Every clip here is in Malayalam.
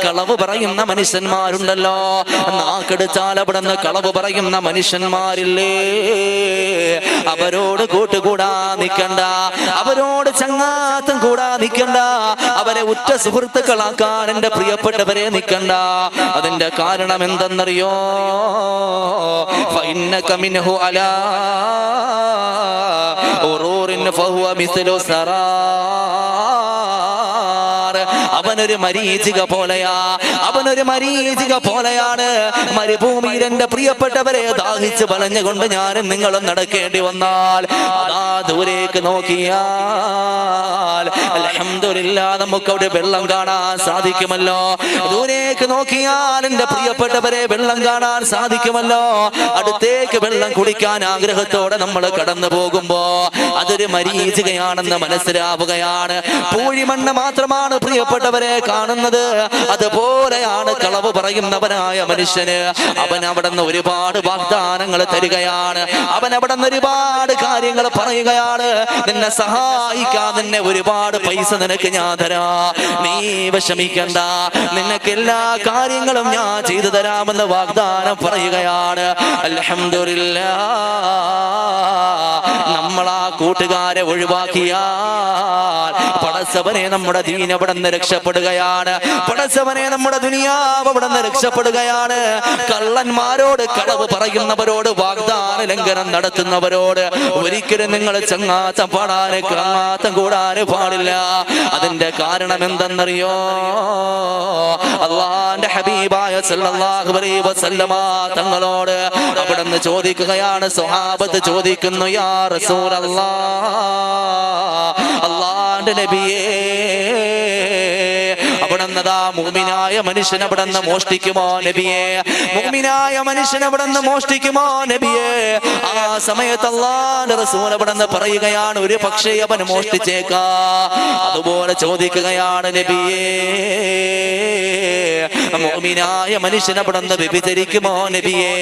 കളവ് പറയുന്ന മനുഷ്യന്മാരുണ്ടല്ലോ, നാക്കെടുത്താൽ അവിടെ നിന്ന് കളവ് പറയുന്ന മനുഷ്യന്മാരില്ലേ, അവരോട് കൂട്ടുകൂടാ നിൽക്കണ്ട, അവരോട് ചങ്ങാത്തം കൂടാ നിൽക്കണ്ട, അവരെ ഉറ്റ സുഹൃത്തുക്കളാക്കാൻ എന്റെ പ്രിയപ്പെട്ടവരെ നിൽക്കണ്ട. അതിന്റെ കാരണം എന്തെന്നറിയോ? ഫഇന്നക മിൻഹു അലാ ഉറൂറിൻ ഫഹുവ മിസ്ലു സറാ. അവനൊരു മരീചിക പോലെയാ, അവനൊരു മരീചിക പോലെയാണ്. മരുഭൂമിയിൽ എന്റെ പ്രിയപ്പെട്ടവരെ ദാഹിച്ച് വലഞ്ഞുകൊണ്ട് ഞാനും നിങ്ങളും നടക്കേണ്ടി വന്നാൽ അതാ ദൂരേക്ക് നോക്കിയാൽ അൽഹംദുലില്ലാഹ് നമുക്ക് അവിടെ വെള്ളം കാണാൻ സാധിക്കുമല്ലോ. ദൂരേക്ക് നോക്കിയാൽ എന്റെ പ്രിയപ്പെട്ടവരെ വെള്ളം കാണാൻ സാധിക്കുമല്ലോ. അടുത്തേക്ക് വെള്ളം കുടിക്കാൻ ആഗ്രഹത്തോടെ നമ്മൾ കടന്നു പോകുമ്പോ അതൊരു മരീചികയാണെന്ന് മനസ്സിലാവുകയാണ്. പൂഴിമണ്ണ് മാത്രമാണ് പ്രിയപ്പെട്ടവരെ കാണുന്നത്. അതുപോലെയാണ് കളവ് പറയുന്നവനായ മനുഷ്യന്. അവൻ അവിടെ നിന്ന് ഒരുപാട് വാഗ്ദാനങ്ങൾ തരികയാണ്, അവൻ അവിടെ നിന്ന് ഒരുപാട് കാര്യങ്ങൾ പറയുകയാണ്. നിന്നെ സഹായിക്കാൻ നിന്നെ ഒരുപാട് പൈസ നിനക്ക് ഞാൻ തരാ, നീ വിഷമിക്കണ്ട, നിനക്ക് എല്ലാ കാര്യങ്ങളും ഞാൻ ചെയ്തു തരാമെന്ന് വാഗ്ദാനം പറയുകയാണ്. അൽഹംദുലില്ലാഹ് നമ്മളാ കൂട്ടുകാരെ ഒഴിവാക്കിയാൽ പടച്ചവനെ നമ്മുടെ ദീൻ അവിടെ നിന്ന് രക്ഷപ്പെടുകയാണ്, പടച്ചവനെ നമ്മുടെ ദുനിയാവ് അവിടെ നിന്ന് രക്ഷപ്പെടുകയാണ്. കള്ളന്മാരോട്, കളവ് പറയുന്നവരോട്, വാഗ്ദാന ലംഘനം നടത്തുന്നവരോട് ഒരിക്കലും നിങ്ങൾ ചങ്ങാത്തം പാടാന് കങ്ങാത്തം കൂടാന് പാടില്ല. അതിന്റെ കാരണം എന്തെന്നറിയോ? അല്ലാഹുവിന്റെ ഹബീബായ സല്ലല്ലാഹു അലൈഹി വസല്ലമ തങ്ങളോട് അവിടുന്ന് ചോദിക്കുകയാണ്, സ്വഹാബത്ത് ചോദിക്കുന്നു, യാ റസൂലല്ലാഹ്, അല്ലാഹുവിന്റെ നബിയേ, അവിടുന്നതാ മുഅ്മിനായ മനുഷ്യൻ അവിടുന്ന് മോഷ്ടിക്കുമോ നബിയേ? മുഅ്മിനായ മനുഷ്യൻ അവിടുന്ന് മോഷ്ടിക്കുമോ നബിയേ? ആ സമയത്ത് അല്ലാഹുവിന്റെ റസൂൽ അവിടുന്ന് പറയുകയാണ്, ഒരു പക്ഷേ അവൻ മോഷ്ടിച്ചേക്കാ. അതുപോലെ ചോദിക്കുകയാണ്, നബിയേ, മുഅ്മിനായ മനുഷ്യൻ അവിടുന്ന് വ്യഭിചരിക്കുമോ നബിയേ?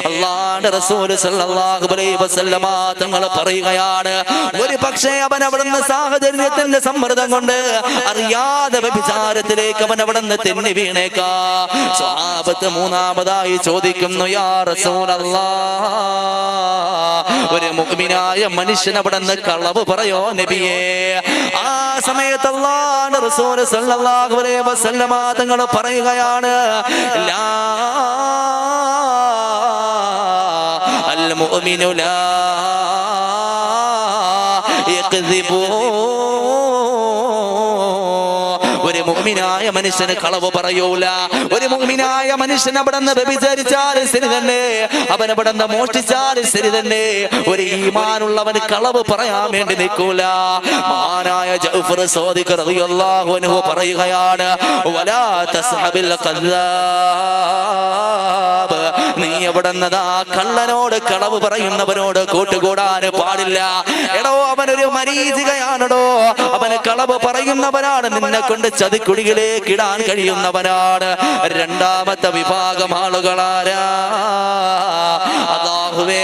അല്ലാഹുവിന്റെ റസൂൽ സല്ലല്ലാഹു അലൈഹി വസല്ലമ തങ്ങൾ പറയുകയാണ്, ഒരു പക്ഷേ അവൻ അവിടുന്ന് സാഹചര്യത്തിന്റെ സമ്മർദ്ദം കൊണ്ട് അറിയാതെ വ്യഭിചാരത്തിലേക്ക് അവൻ അവിടുന്ന് തെന്നി വീണേക്കാ. സ്വഹാബത്ത് മൂന്നാമതായി ചോദിക്കുന്നു, യാ റസൂലല്ലാഹ്, ഒരു മുഅ്മിനായ മനുഷ്യൻ അവിടുന്ന് കളവ് പറയോ നബിയേ? ആ സമയത്ത് അല്ലാഹുവിന്റെ റസൂൽ സല്ലല്ലാഹു അലൈഹി വസല്ലമ തങ്ങൾ പറയുകയാണ്, ലാ അൽ മുഅ്മിനു ലാ യക്ദിബു. ഒരു മുഅ്മിനായ മനുഷ്യന് കളവ് പറയൂല. ഒരു മുഅ്മിനായ മനുഷ്യൻ അവിടുന്ന് വ്യഭിചരിച്ചാലും ശരി തന്നെ, അവൻ അവിടുന്ന് മോഷ്ടിച്ചാലും ശരി തന്നെ, ഒരു ഈമാനുള്ളവൻ കളവ് പറയാൻ വേണ്ടി നിൽക്കൂല. മഹാനായ ജഅഫർ സാദിഖ് റളിയല്ലാഹു അൻഹു പറയുകയാണ്, വലാ തസ്ഹബിൽ ഖദ്ദാബ്, നീ അവിടുന്നതാ കള്ളനോട്, കളവ് പറയുന്നവനോട് കൂട്ടുകൂടാൻ പാടില്ല. എടോ, അവനൊരു മരീചികയാണോ, അവന് കളവ് പറയുന്നവനാണ്, നിന്നെ കൊണ്ട് ചതിക്കുഴിയിലേക്ക് ഇടാൻ കഴിയുന്നവനാണ്. രണ്ടാമത്തെ വിഭാഗം ആളുകളാരാ? അല്ലാഹുവേ,